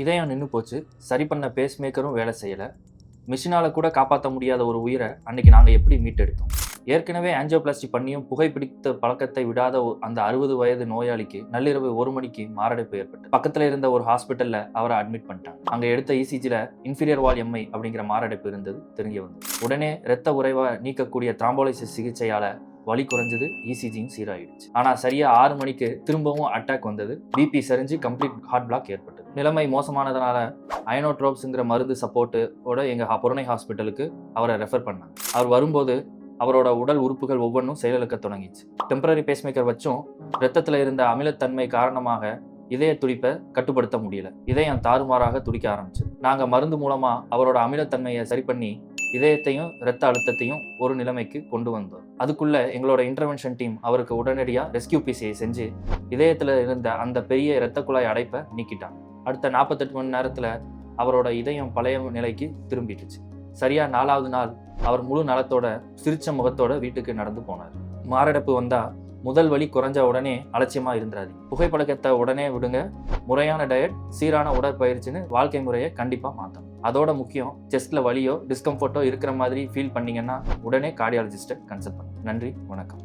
இதயம் நின்று போச்சு. சரி பண்ண பேஸ் மேக்கரும் வேலை செய்யலை. மிஷினால் கூட காப்பாற்ற முடியாத ஒரு உயிரை அன்னைக்கு நாங்கள் எப்படி மீட்டெடுத்தோம்? ஏற்கனவே ஆஞ்சியோபிளாஸ்டி பண்ணியும் புகைப்பிடித்த பழக்கத்தை விடாத அந்த 60 வயது நோயாளிக்கு நள்ளிரவு 1 மணிக்கு மாரடைப்பு ஏற்பட்டு பக்கத்தில் இருந்த ஒரு ஹாஸ்பிட்டலில் அவரை அட்மிட் பண்ணிட்டாங்க. அங்கே எடுத்த இசிஜியில் இன்ஃபீரியர் வால் எம்ஐ அப்படிங்கிற மாரடைப்பு இருந்தது தெரிய வந்தது. உடனே இரத்த உறைவை நீக்கக்கூடிய த்ராம்போலைசிஸ் சிகிச்சையால் வலி குறைஞ்சது, இசிஜியும் சீராயிடுச்சு. ஆனால் சரியா 6 மணிக்கு திரும்பவும் அட்டாக் வந்தது. பிபி சரிஞ்சு கம்ப்ளீட் ஹார்ட் பிளாக் ஏற்பட்டது. நிலைமை மோசமானதுனால அயனோட்ரோப்ஸுங்கிற மருந்து சப்போர்ட்டோட எங்கள் புறநை ஹாஸ்பிட்டலுக்கு அவரை ரெஃபர் பண்ணாங்க. அவர் வரும்போது அவரோட உடல் உறுப்புகள் ஒவ்வொன்றும் செயலிழக்க தொடங்கிச்சு. டெம்பரரி பேஸ்மேக்கர் வச்சும் இரத்தத்தில் இருந்த அமிலத்தன்மை காரணமாக இதய துடிப்பை கட்டுப்படுத்த முடியல. இதயம் தாறுமாறாக துடிக்க ஆரம்பிச்சு. நாங்கள் மருந்து மூலமாக அவரோட அமிலத்தன்மையை சரி பண்ணி இதயத்தையும் இரத்த அழுத்தத்தையும் ஒரு நிலைமைக்கு கொண்டு வந்தோம். அதுக்குள்ள எங்களோட இன்டர்வென்ஷன் டீம் அவருக்கு உடனடியாக ரெஸ்கியூ பிசியை செஞ்சு இதயத்தில் இருந்த அந்த பெரிய இரத்த குழாய் அடைப்பை நீக்கிட்டாங்க. அடுத்த 48 மணி நேரத்தில் அவரோட இதயம் பழைய நிலைக்கு திரும்பிட்டுச்சு. சரியா 4வது நாள் அவர் முழு நலத்தோட சிரிச்ச முகத்தோட வீட்டுக்கு நடந்து போனார். மாரடைப்பு வந்தா முதல் வலி குறைஞ்ச உடனே அலட்சியமாக இருந்துறாதீங்க. புகைப்பழக்கத்தை உடனே விடுங்க. முறையான டயட், சீரான உடற்பயிற்சின்னு வாழ்க்கை முறையை கண்டிப்பாக மாற்றணும். அதோட முக்கியம், செஸ்ட்டில் வலியோ டிஸ்கம்ஃபர்ட்டோ இருக்கிற மாதிரி ஃபீல் பண்ணீங்கன்னா உடனே கார்டியாலஜிஸ்ட்டை கன்சல்ட் பண்ணுங்க. நன்றி, வணக்கம்.